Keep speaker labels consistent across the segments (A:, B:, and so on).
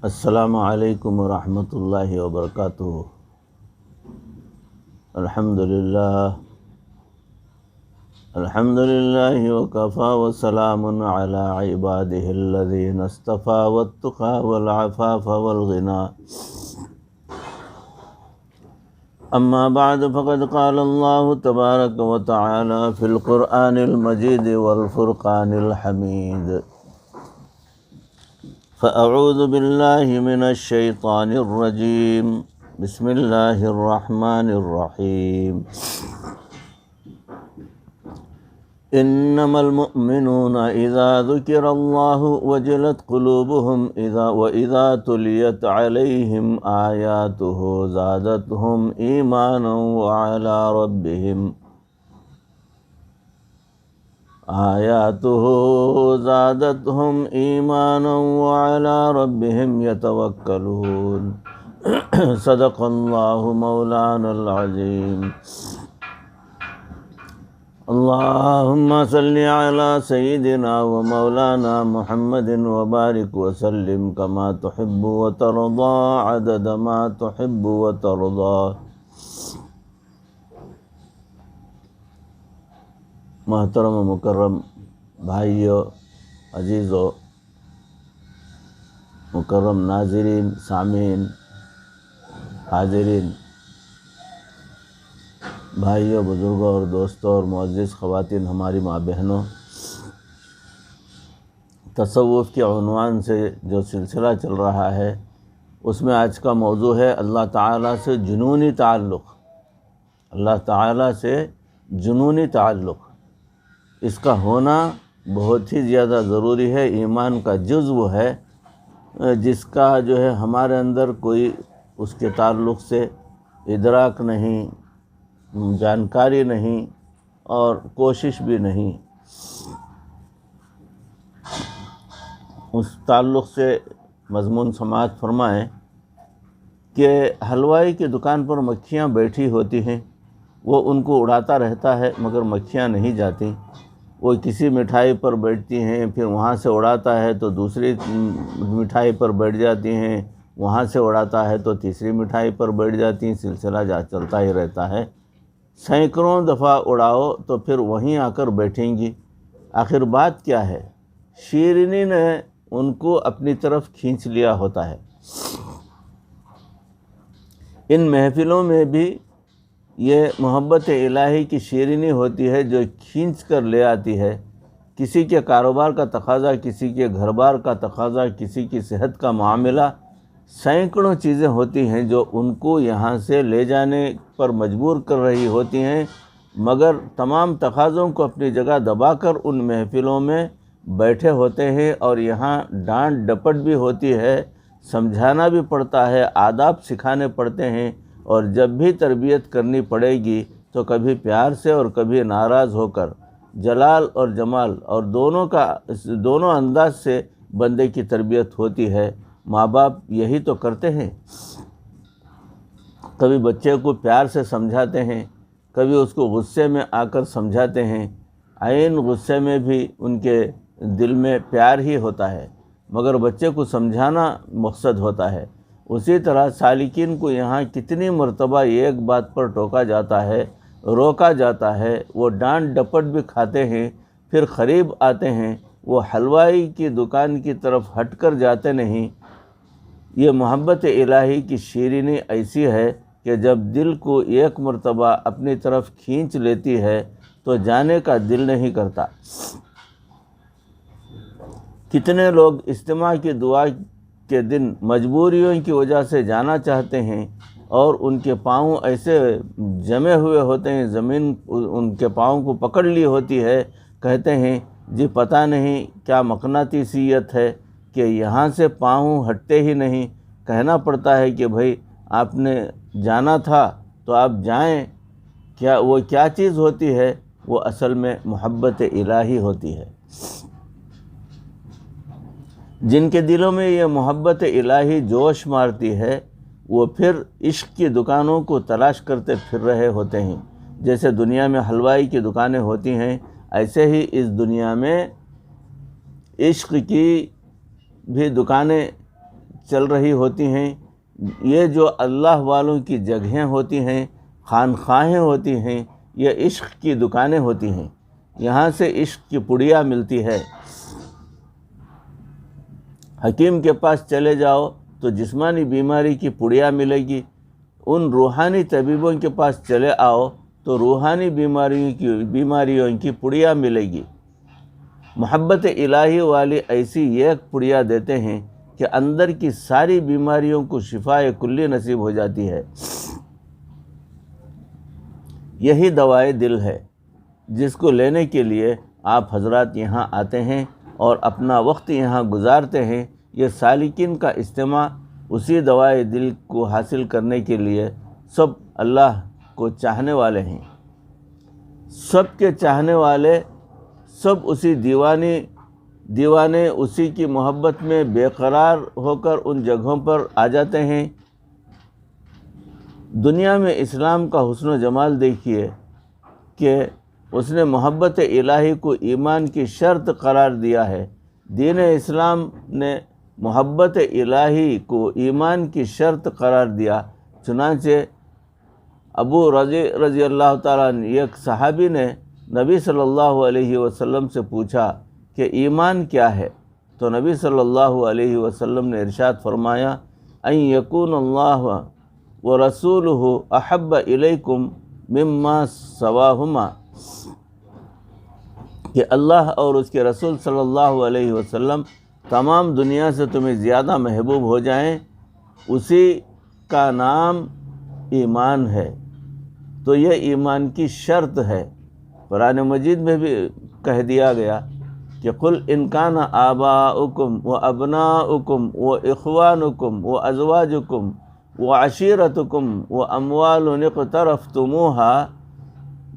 A: السلام علیکم ورحمۃ اللہ وبرکاتہ۔ الحمدللہ وکفیٰ وسلام علی عبادہ الذین اصطفیٰ والتقی والعفاف والغنی، اما بعد فقد قال اللہ تبارک وتعالی فی القرآن المجید والفرقان الحمید۔ فأعوذ باللہ من الشیطان الرجیم، بسم اللہ الرحمن الرحیم۔ انما المؤمنون اذا ذکر اللہ وجلت قلوبهم واذا تلیت علیہم آیاتہ زادتہم ایمانا وعلی ربہم یتوکلون۔ صدق اللہ مولانا العظیم۔ اللہم صلی علی سیدنا و مولانا محمد وبارک وسلم کما تحب وترضی عدد ما تحب وترضی۔ محترم و مکرم بھائیو، عزیزو، مکرم ناظرین، سامعین، حاضرین، بھائیو، بزرگوں اور دوستوں اور معزز خواتین، ہماری ماں بہنوں، تصوف کے عنوان سے جو سلسلہ چل رہا ہے اس میں آج کا موضوع ہے اللہ تعالیٰ سے جنونی تعلق۔ اللہ تعالیٰ سے جنونی تعلق، اس کا ہونا بہت ہی زیادہ ضروری ہے۔ ایمان کا جزو ہے جس کا جو ہے ہمارے اندر کوئی اس کے تعلق سے ادراک نہیں، جانکاری نہیں اور کوشش بھی نہیں۔ اس تعلق سے مضمون سماعت فرمائیں کہ حلوائی کی دکان پر مکھیاں بیٹھی ہوتی ہیں، وہ ان کو اڑاتا رہتا ہے مگر مکھیاں نہیں جاتی۔ وہ کسی مٹھائی پر بیٹھتی ہیں، پھر وہاں سے اڑاتا ہے تو دوسری مٹھائی پر بیٹھ جاتی ہیں، وہاں سے اڑاتا ہے تو تیسری مٹھائی پر بیٹھ جاتی ہیں، سلسلہ چلتا ہی رہتا ہے۔ سینکڑوں دفعہ اڑاؤ تو پھر وہیں آ کر بیٹھیں گی۔ آخر بات کیا ہے؟ شیرنی نے ان کو اپنی طرف کھینچ لیا ہوتا ہے۔ ان محفلوں میں بھی یہ محبت الہی کی شیرینی ہوتی ہے جو کھینچ کر لے آتی ہے۔ کسی کے کاروبار کا تقاضا، کسی کے گھر بار کا تقاضا، کسی کی صحت کا معاملہ، سینکڑوں چیزیں ہوتی ہیں جو ان کو یہاں سے لے جانے پر مجبور کر رہی ہوتی ہیں، مگر تمام تقاضوں کو اپنی جگہ دبا کر ان محفلوں میں بیٹھے ہوتے ہیں، اور یہاں ڈانٹ ڈپٹ بھی ہوتی ہے، سمجھانا بھی پڑتا ہے، آداب سکھانے پڑتے ہیں، اور جب بھی تربیت کرنی پڑے گی تو کبھی پیار سے اور کبھی ناراض ہو کر، جلال اور جمال اور دونوں انداز سے بندے کی تربیت ہوتی ہے۔ ماں باپ یہی تو کرتے ہیں، کبھی بچے کو پیار سے سمجھاتے ہیں، کبھی اس کو غصے میں آ کر سمجھاتے ہیں۔ عین غصے میں بھی ان کے دل میں پیار ہی ہوتا ہے، مگر بچے کو سمجھانا مقصد ہوتا ہے۔ اسی طرح سالکین کو یہاں کتنی مرتبہ ایک بات پر ٹوکا جاتا ہے، روکا جاتا ہے، وہ ڈانٹ ڈپٹ بھی کھاتے ہیں، پھر قریب آتے ہیں، وہ حلوائی کی دکان کی طرف ہٹ کر جاتے نہیں۔ یہ محبت الہی کی شیرینی ایسی ہے کہ جب دل کو ایک مرتبہ اپنی طرف کھینچ لیتی ہے تو جانے کا دل نہیں کرتا۔ کتنے لوگ اجتماع کی دعا کے دن مجبوریوں کی وجہ سے جانا چاہتے ہیں، اور ان کے پاؤں ایسے جمے ہوئے ہوتے ہیں، زمین ان کے پاؤں کو پکڑ لی ہوتی ہے، کہتے ہیں جی پتہ نہیں کیا مقناطیسیت ہے کہ یہاں سے پاؤں ہٹتے ہی نہیں۔ کہنا پڑتا ہے کہ بھائی آپ نے جانا تھا تو آپ جائیں۔ وہ کیا چیز ہوتی ہے؟ وہ اصل میں محبت الہی ہوتی ہے۔ جن کے دلوں میں یہ محبت الہی جوش مارتی ہے، وہ پھر عشق کی دکانوں کو تلاش کرتے پھر رہے ہوتے ہیں۔ جیسے دنیا میں حلوائی کی دکانیں ہوتی ہیں، ایسے ہی اس دنیا میں عشق کی بھی دکانیں چل رہی ہوتی ہیں، یہ جو اللہ والوں کی جگہیں ہوتی ہیں، خانخواہیں ہوتی ہیں، یہ عشق کی دکانیں ہوتی ہیں، یہاں سے عشق کی پڑیا ملتی ہے۔ حکیم کے پاس چلے جاؤ تو جسمانی بیماری کی پڑیا ملے گی، ان روحانی طبیبوں کے پاس چلے آؤ تو روحانی بیماریوں کی پڑیا ملے گی۔ محبت الہی والی ایسی ایک پڑیا دیتے ہیں کہ اندر کی ساری بیماریوں کو شفاء کلی نصیب ہو جاتی ہے۔ یہی دوائے دل ہے جس کو لینے کے لیے آپ حضرات یہاں آتے ہیں اور اپنا وقت یہاں گزارتے ہیں۔ یہ سالکین کا اجتماع اسی دوائے دل کو حاصل کرنے کے لیے سب اللہ کو چاہنے والے ہیں، سب کے چاہنے والے، سب اسی دیوانے اسی کی محبت میں بے قرار ہو کر ان جگہوں پر آ جاتے ہیں۔ دنیا میں اسلام کا حسن و جمال دیکھیے کہ اس نے محبت الہی کو ایمان کی شرط قرار دیا ہے۔ دین اسلام نے محبت الہی کو ایمان کی شرط قرار دیا۔ چنانچہ ابو رضی اللہ تعالیٰ عنہ، ایک صحابی نے نبی صلی اللہ علیہ وسلم سے پوچھا کہ ایمان کیا ہے؟ تو نبی صلی اللہ علیہ وسلم نے ارشاد فرمایا، ان یکون اللہ ورسولہ احب الیکم مما سواہما، کہ اللہ اور اس کے رسول صلی اللہ علیہ وسلم تمام دنیا سے تمہیں زیادہ محبوب ہو جائیں، اسی کا نام ایمان ہے۔ تو یہ ایمان کی شرط ہے۔ قرآن مجید میں بھی کہہ دیا گیا کہ قل ان کان آباؤکم و ابناؤکم و اخوانکم و ازواجکم و عشیرتکم و اموال اقترفتموها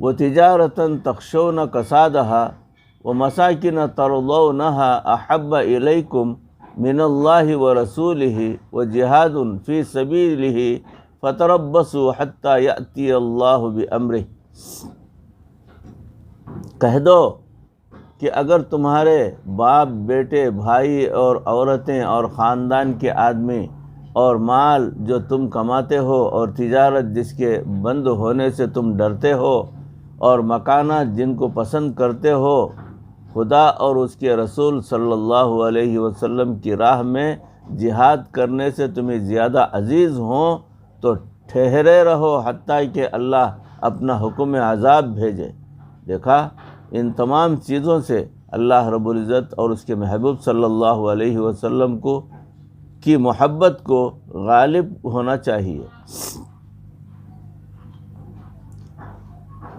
A: و تجارتا تخشون کسادها و مساکن ترضونها احب الیکم من اللہ ورسولہ و جہاد فی سبیلہ فتربصوا حتی یأتی اللہ بامرہ۔ کہہ دو کہ اگر تمہارے باپ، بیٹے، بھائی اور عورتیں اور خاندان کے آدمی اور مال جو تم کماتے ہو اور تجارت جس کے بند ہونے سے تم ڈرتے ہو اور مکانات جن کو پسند کرتے ہو، خدا اور اس کے رسول صلی اللہ علیہ وسلم کی راہ میں جہاد کرنے سے تمہیں زیادہ عزیز ہوں تو ٹھہرے رہو حتیٰ کہ اللہ اپنا حکم عذاب بھیجے۔ دیکھا، ان تمام چیزوں سے اللہ رب العزت اور اس کے محبوب صلی اللہ علیہ وسلم کی محبت کو غالب ہونا چاہیے۔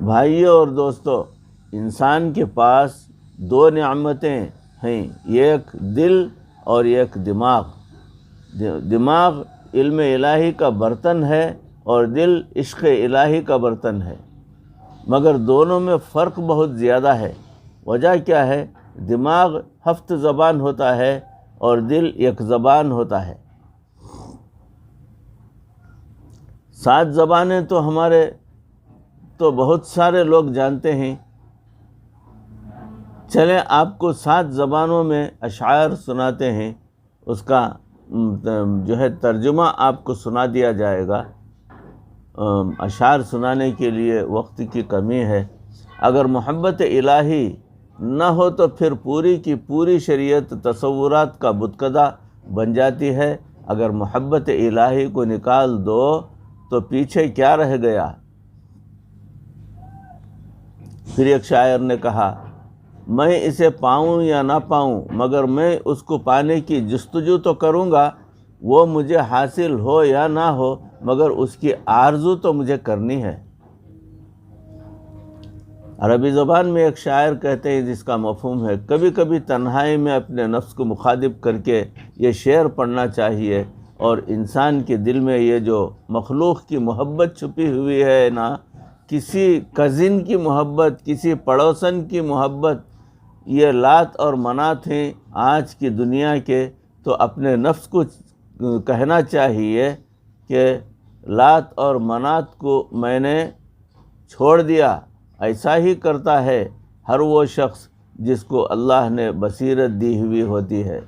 A: بھائیوں اور دوستو، انسان کے پاس دو نعمتیں ہیں، ایک دل اور ایک دماغ۔ دماغ علم الہی کا برتن ہے اور دل عشق الہی کا برتن ہے، مگر دونوں میں فرق بہت زیادہ ہے۔ وجہ کیا ہے؟ دماغ 7 زبان ہوتا ہے اور دل 1 زبان ہوتا ہے۔ 7 زبانیں تو ہمارے تو بہت سارے لوگ جانتے ہیں۔ چلیں آپ کو 7 زبانوں میں اشعار سناتے ہیں، اس کا جو ہے ترجمہ آپ کو سنا دیا جائے گا۔ اشعار سنانے کے لیے وقت کی کمی ہے۔ اگر محبت الہی نہ ہو تو پھر پوری کی پوری شریعت تصورات کا بتکدہ بن جاتی ہے۔ اگر محبت الہی کو نکال دو تو پیچھے کیا رہ گیا؟ پھر ایک شاعر نے کہا، میں اسے پاؤں یا نہ پاؤں مگر میں اس کو پانے کی جستجو تو کروں گا، وہ مجھے حاصل ہو یا نہ ہو مگر اس کی آرزو تو مجھے کرنی ہے۔ عربی زبان میں ایک شاعر کہتے ہیں جس کا مفہوم ہے، کبھی کبھی تنہائی میں اپنے نفس کو مخاطب کر کے یہ شعر پڑھنا چاہیے، اور انسان کے دل میں یہ جو مخلوق کی محبت چھپی ہوئی ہے نا، کسی کزن کی محبت، کسی پڑوسن کی محبت، یہ لات اور منات ہیں آج کی دنیا کے، تو اپنے نفس کو کہنا چاہیے کہ لات اور منات کو میں نے چھوڑ دیا۔ ایسا ہی کرتا ہے ہر وہ شخص جس کو اللہ نے بصیرت دی ہوئی ہوتی ہے۔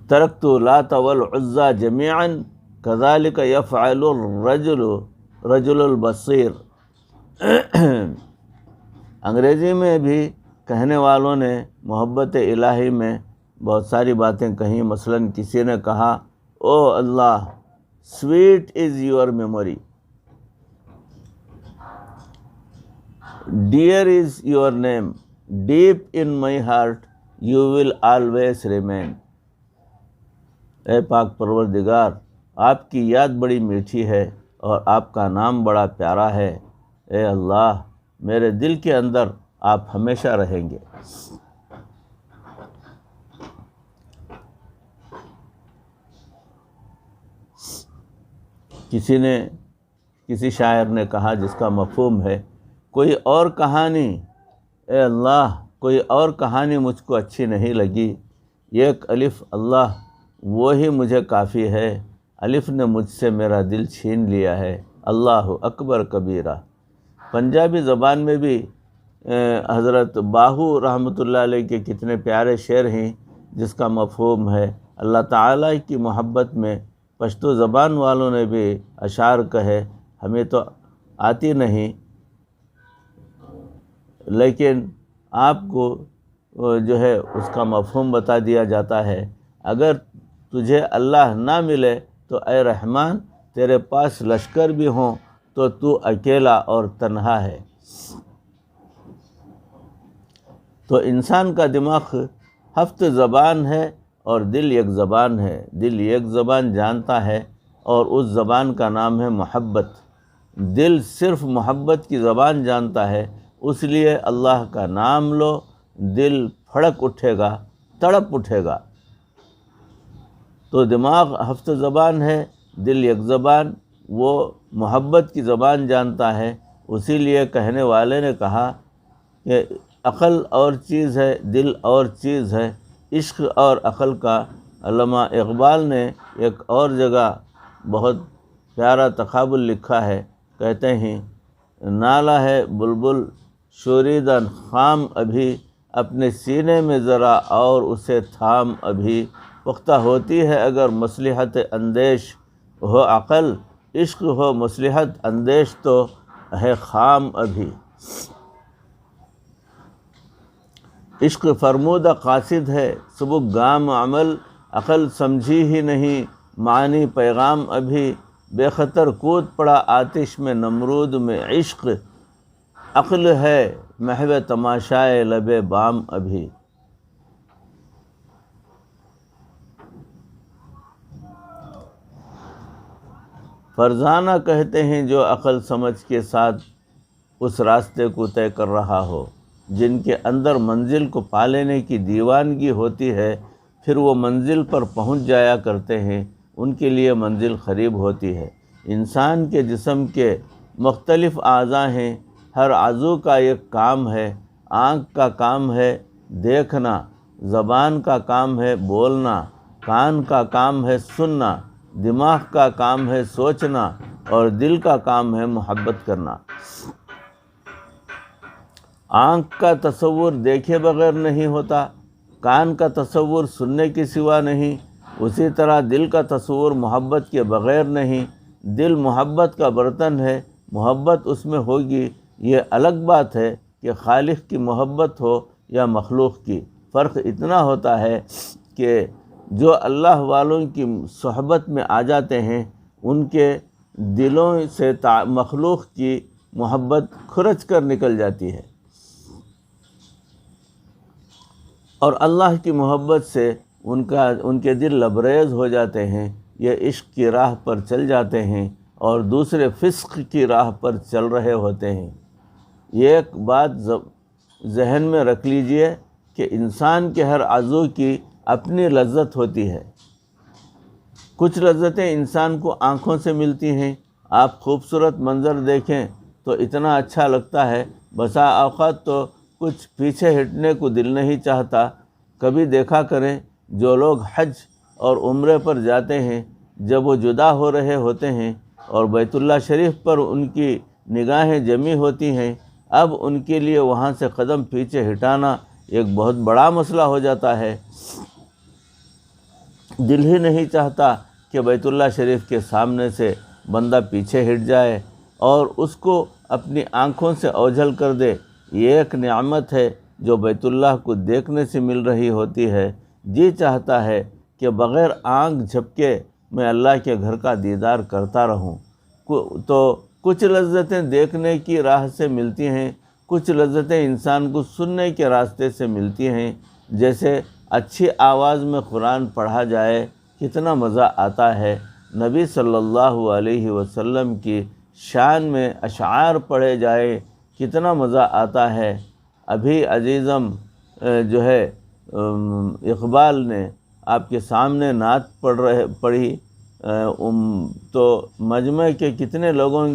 A: ترکت لات والعزى جميعا كذلك يفعل رجل البصیر۔ انگریزی میں بھی کہنے والوں نے محبت الہی میں بہت ساری باتیں کہیں، مثلاً کسی نے کہا O Allah sweet is your memory, dear is your name, deep in my heart you will always remain. اے پاک پروردگار، آپ کی یاد بڑی میٹھی ہے اور آپ کا نام بڑا پیارا ہے، اے اللہ میرے دل کے اندر آپ ہمیشہ رہیں گے۔ کسی شاعر نے کہا جس کا مفہوم ہے، کوئی اور کہانی، اے اللہ کوئی اور کہانی مجھ کو اچھی نہیں لگی، ایک الف اللہ وہی مجھے کافی ہے، الف نے مجھ سے میرا دل چھین لیا ہے، اللہ اکبر کبیرہ۔ پنجابی زبان میں بھی حضرت باہو رحمۃ اللہ علیہ کے کتنے پیارے شعر ہیں جس کا مفہوم ہے اللہ تعالیٰ کی محبت میں پشتو زبان والوں نے بھی اشعار کہے، ہمیں تو آتی نہیں لیکن آپ کو جو ہے اس کا مفہوم بتا دیا جاتا ہے۔ اگر تجھے اللہ نہ ملے تو اے رحمان تیرے پاس لشکر بھی ہوں تو اکیلا اور تنہا ہے۔ تو انسان کا دماغ 7 زبان ہے اور دل ایک زبان ہے، دل ایک زبان جانتا ہے اور اس زبان کا نام ہے محبت۔ دل صرف محبت کی زبان جانتا ہے، اس لیے اللہ کا نام لو، دل پھڑک اٹھے گا، تڑپ اٹھے گا۔ تو دماغ 7 زبان ہے، دل ایک زبان، وہ محبت کی زبان جانتا ہے، اسی لیے کہنے والے نے کہا کہ عقل اور چیز ہے، دل اور چیز ہے، عشق اور عقل کا۔ علامہ اقبال نے ایک اور جگہ بہت پیارا تقابل لکھا ہے، کہتے ہیں نالا ہے بلبل شوریدن خام ابھی، اپنے سینے میں ذرا اور اسے تھام ابھی، پختہ ہوتی ہے اگر مصلحت اندیش ہو عقل، عشق ہو مصلحت اندیش تو ہے خام ابھی۔ عشق فرمودہ قاصد ہے سبک گام عمل، عقل سمجھی ہی نہیں معنی پیغام ابھی، بے خطر کود پڑا آتش میں نمرود میں عشق، عقل ہے محو تماشائے لب بام ابھی۔ فرزانہ کہتے ہیں جو عقل سمجھ کے ساتھ اس راستے کو طے کر رہا ہو، جن کے اندر منزل کو پا لینے کی دیوانگی ہوتی ہے، پھر وہ منزل پر پہنچ جایا کرتے ہیں، ان کے لیے منزل قریب ہوتی ہے۔ انسان کے جسم کے مختلف اعضاء ہیں، ہر عضو کا ایک کام ہے، آنکھ کا کام ہے دیکھنا، زبان کا کام ہے بولنا، کان کا کام ہے سننا، دماغ کا کام ہے سوچنا اور دل کا کام ہے محبت کرنا۔ آنکھ کا تصور دیکھے بغیر نہیں ہوتا، کان کا تصور سننے کے سوا نہیں، اسی طرح دل کا تصور محبت کے بغیر نہیں۔ دل محبت کا برتن ہے، محبت اس میں ہوگی، یہ الگ بات ہے کہ خالق کی محبت ہو یا مخلوق کی۔ فرق اتنا ہوتا ہے کہ جو اللہ والوں کی صحبت میں آ جاتے ہیں ان کے دلوں سے مخلوق کی محبت کھرچ کر نکل جاتی ہے، اور اللہ کی محبت سے ان کے دل لبریز ہو جاتے ہیں، یہ عشق کی راہ پر چل جاتے ہیں اور دوسرے فسق کی راہ پر چل رہے ہوتے ہیں۔ یہ ایک بات ذہن میں رکھ لیجئے کہ انسان کے ہر عضو کی اپنی لذت ہوتی ہے۔ کچھ لذتیں انسان کو آنکھوں سے ملتی ہیں، آپ خوبصورت منظر دیکھیں تو اتنا اچھا لگتا ہے، بسا اوقات تو کچھ پیچھے ہٹنے کو دل نہیں چاہتا۔ کبھی دیکھا کریں جو لوگ حج اور عمرے پر جاتے ہیں، جب وہ جدا ہو رہے ہوتے ہیں اور بیت اللہ شریف پر ان کی نگاہیں جمی ہوتی ہیں، اب ان کے لیے وہاں سے قدم پیچھے ہٹانا ایک بہت بڑا مسئلہ ہو جاتا ہے۔ دل ہی نہیں چاہتا کہ بیت اللہ شریف کے سامنے سے بندہ پیچھے ہٹ جائے اور اس کو اپنی آنکھوں سے اوجھل کر دے۔ یہ ایک نعمت ہے جو بیت اللہ کو دیکھنے سے مل رہی ہوتی ہے۔ جی چاہتا ہے کہ بغیر آنکھ جھپکے میں اللہ کے گھر کا دیدار کرتا رہوں۔ تو کچھ لذتیں دیکھنے کی راہ سے ملتی ہیں، کچھ لذتیں انسان کو سننے کے راستے سے ملتی ہیں۔ جیسے اچھی آواز میں قرآن پڑھا جائے کتنا مزہ آتا ہے، نبی صلی اللہ علیہ وسلم کی شان میں اشعار پڑھے جائے کتنا مزہ آتا ہے۔ ابھی عزیزم جو ہے اقبال نے آپ کے سامنے نعت پڑھی تو مجمع کے کتنے لوگوں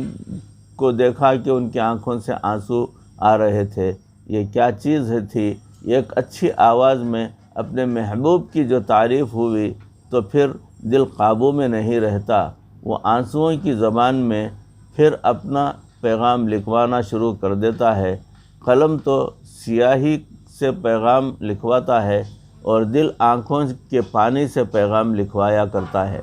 A: کو دیکھا کہ ان کی آنکھوں سے آنسو آ رہے تھے۔ یہ کیا چیز تھی؟ ایک اچھی آواز میں اپنے محبوب کی جو تعریف ہوئی تو پھر دل قابو میں نہیں رہتا، وہ آنسوؤں کی زبان میں پھر اپنا پیغام لکھوانا شروع کر دیتا ہے۔ قلم تو سیاہی سے پیغام لکھواتا ہے اور دل آنکھوں کے پانی سے پیغام لکھوایا کرتا ہے۔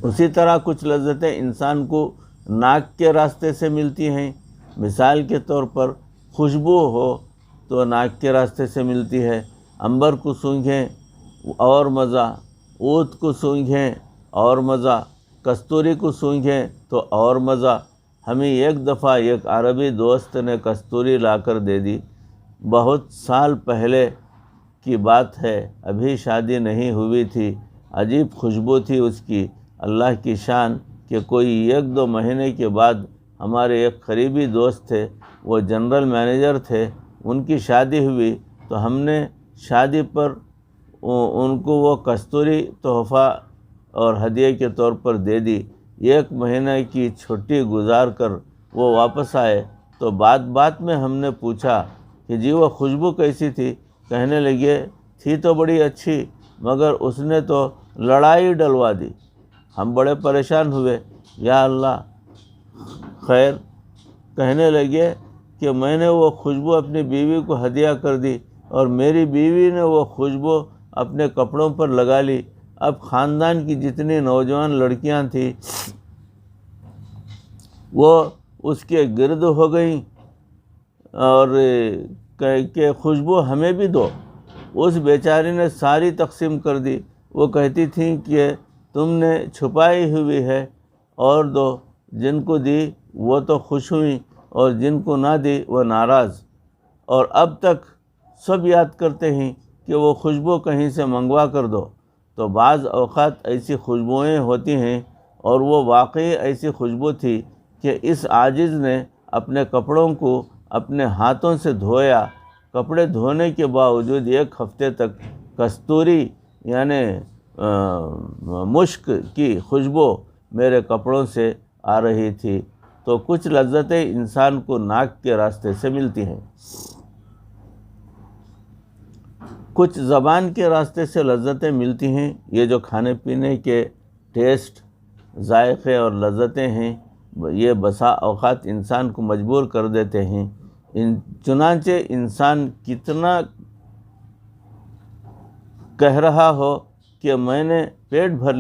A: اسی طرح کچھ لذتیں انسان کو ناک کے راستے سے ملتی ہیں۔ مثال کے طور پر خوشبو ہو تو ناک کے راستے سے ملتی ہے۔ عنبر کو سونگھیں اور مزہ، عود کو سونگھیں اور مزہ، کستوری کو سونگھیں تو اور مزہ۔ ہمیں ایک دفعہ ایک عربی دوست نے کستوری لا کر دے دی۔ بہت سال پہلے کی بات ہے، ابھی شادی نہیں ہوئی تھی۔ عجیب خوشبو تھی اس کی۔ اللہ کی شان کہ کوئی 1-2 مہینے کے بعد ہمارے ایک قریبی دوست تھے، وہ جنرل مینیجر تھے، ان کی شادی ہوئی تو ہم نے شادی پر ان کو وہ کستوری تحفہ اور ہدیے کے طور پر دے دی۔ 1 مہینے کی چھٹی گزار کر وہ واپس آئے تو بات میں ہم نے پوچھا کہ جی وہ خوشبو کیسی تھی؟ کہنے لگے تھی تو بڑی اچھی، مگر اس نے تو لڑائی ڈلوا دی۔ ہم بڑے پریشان ہوئے، یا اللہ خیر۔ کہنے لگے کہ میں نے وہ خوشبو اپنی بیوی کو ہدیہ کر دی اور میری بیوی نے وہ خوشبو اپنے کپڑوں پر لگا لی۔ اب خاندان کی جتنی نوجوان لڑکیاں تھیں وہ اس کے گرد ہو گئیں اور کہ خوشبو ہمیں بھی دو۔ اس بیچاری نے ساری تقسیم کر دی۔ وہ کہتی تھیں کہ تم نے چھپائی ہوئی ہے اور دو۔ جن کو دی وہ تو خوش ہوئیں اور جن کو نہ دی وہ ناراض، اور اب تک سب یاد کرتے ہیں کہ وہ خوشبو کہیں سے منگوا کر دو۔ تو بعض اوقات ایسی خوشبوئیں ہوتی ہیں، اور وہ واقعی ایسی خوشبو تھی کہ اس عاجز نے اپنے کپڑوں کو اپنے ہاتھوں سے دھویا۔ کپڑے دھونے کے باوجود 1 ہفتے تک کستوری یعنی مشک کی خوشبو میرے کپڑوں سے آ رہی تھی۔ تو کچھ لذتیں انسان کو ناک کے راستے سے ملتی ہیں، کچھ زبان کے راستے سے لذتیں ملتی ہیں۔ یہ جو کھانے پینے کے ٹیسٹ، ذائقے اور لذتیں ہیں، یہ بسا اوقات انسان کو مجبور کر دیتے ہیں۔ چنانچہ انسان کتنا کہہ رہا ہو کہ میں نے پیٹ بھر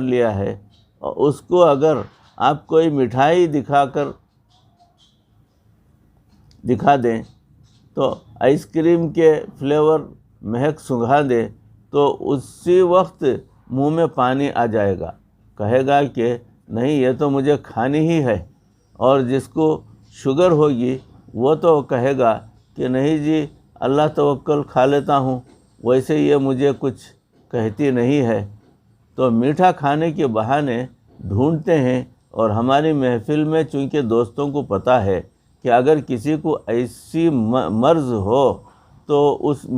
A: لیا ہے، اور اس کو اگر آپ کوئی مٹھائی دکھا دیں تو آئس کریم کے فلیور مہک سنگھا دیں تو اسی وقت منہ میں پانی آ جائے گا، کہے گا کہ نہیں یہ تو مجھے کھانی ہی ہے۔ اور جس کو شوگر ہوگی وہ تو کہے گا کہ نہیں جی اللہ توکل کھا لیتا ہوں، ویسے یہ مجھے کچھ کہتی نہیں ہے۔ تو میٹھا کھانے کے بہانے ڈھونڈتے ہیں، اور ہماری محفل میں چونکہ دوستوں کو پتہ ہے کہ اگر کسی کو ایسی مرض ہو تو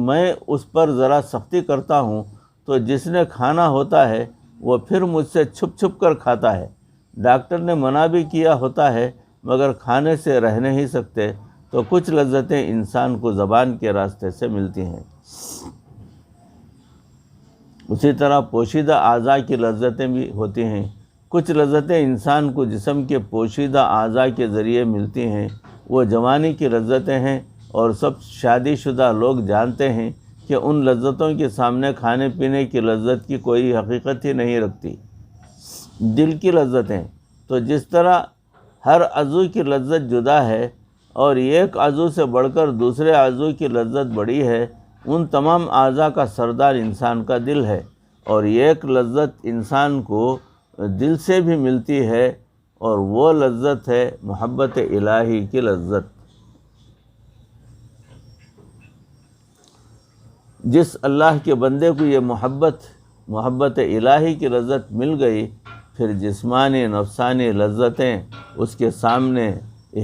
A: میں اس پر ذرا سختی کرتا ہوں تو جس نے کھانا ہوتا ہے وہ پھر مجھ سے چھپ کر کھاتا ہے۔ ڈاکٹر نے منع بھی کیا ہوتا ہے مگر کھانے سے رہ نہیں سکتے۔ تو کچھ لذتیں انسان کو زبان کے راستے سے ملتی ہیں۔ اسی طرح پوشیدہ اعضاء کی لذتیں بھی ہوتی ہیں۔ کچھ لذتیں انسان کو جسم کے پوشیدہ اعضاء کے ذریعے ملتی ہیں۔ وہ جوانی کی لذتیں ہیں، اور سب شادی شدہ لوگ جانتے ہیں کہ ان لذتوں کے سامنے کھانے پینے کی لذت کی کوئی حقیقت ہی نہیں رکھتی۔ دل کی لذتیں تو جس طرح ہر عضو کی لذت جدا ہے اور ایک عضو سے بڑھ کر دوسرے عضو کی لذت بڑی ہے، ان تمام اعضاء کا سردار انسان کا دل ہے، اور ایک لذت انسان کو دل سے بھی ملتی ہے، اور وہ لذت ہے محبت الہی کی لذت۔ جس اللہ کے بندے کو یہ محبت الہی کی لذت مل گئی، پھر جسمانی نفسانی لذتیں اس کے سامنے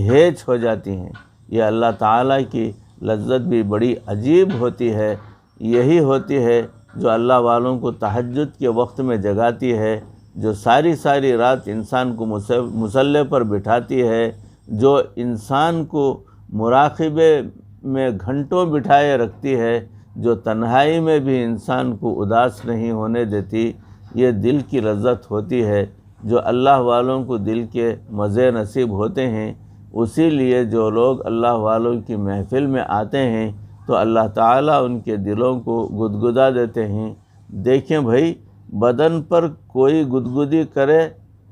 A: ہیچ ہو جاتی ہیں۔ یہ اللہ تعالیٰ کی لذت بھی بڑی عجیب ہوتی ہے، یہی ہوتی ہے جو اللہ والوں کو تہجد کے وقت میں جگاتی ہے، جو ساری رات انسان کو مصلی پر بٹھاتی ہے، جو انسان کو مراقبے میں گھنٹوں بٹھائے رکھتی ہے، جو تنہائی میں بھی انسان کو اداس نہیں ہونے دیتی۔ یہ دل کی لذت ہوتی ہے، جو اللہ والوں کو دل کے مزے نصیب ہوتے ہیں۔ اسی لیے جو لوگ اللہ والوں کی محفل میں آتے ہیں تو اللہ تعالیٰ ان کے دلوں کو گدگدا دیتے ہیں۔ دیکھیں بھائی، بدن پر کوئی گدگدی کرے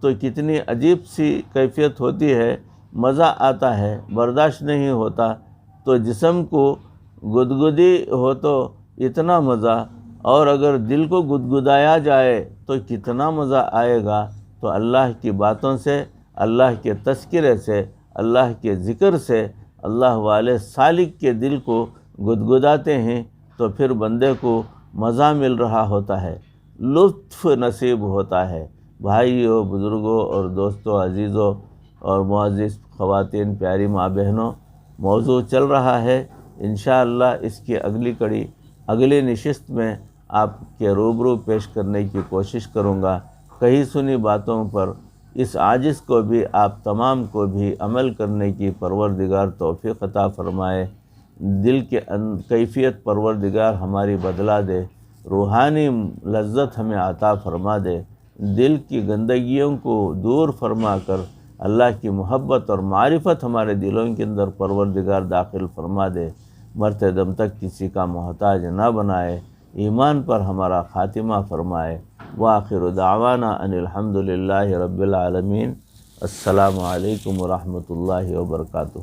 A: تو کتنی عجیب سی کیفیت ہوتی ہے، مزہ آتا ہے، برداشت نہیں ہوتا۔ تو جسم کو گدگدی ہو تو اتنا مزہ، اور اگر دل کو گدگدایا جائے تو کتنا مزہ آئے گا۔ تو اللہ کی باتوں سے، اللہ کے تذکرے سے، اللہ کے ذکر سے اللہ والے سالک کے دل کو گدگداتے ہیں، تو پھر بندے کو مزہ مل رہا ہوتا ہے، لطف نصیب ہوتا ہے۔ بھائیوں، بزرگوں اور دوستوں، عزیزوں اور معزز خواتین، پیاری ماں بہنوں، موضوع چل رہا ہے۔ انشاءاللہ اس کی اگلی کڑی، اگلی نشست میں آپ کے روبرو پیش کرنے کی کوشش کروں گا۔ کہی سنی باتوں پر اس عاجز کو بھی، آپ تمام کو بھی عمل کرنے کی پروردگار توفیق عطا فرمائے۔ دل کے کیفیت پروردگار ہماری بدلا دے، روحانی لذت ہمیں عطا فرما دے، دل کی گندگیوں کو دور فرما کر اللہ کی محبت اور معرفت ہمارے دلوں کے اندر پروردگار داخل فرما دے، مرتے دم تک کسی کا محتاج نہ بنائے، ایمان پر ہمارا خاتمہ فرمائے۔ وآخر دعوانا ان الحمدللہ رب العالمین۔ السلام علیکم ورحمۃ اللہ وبرکاتہ۔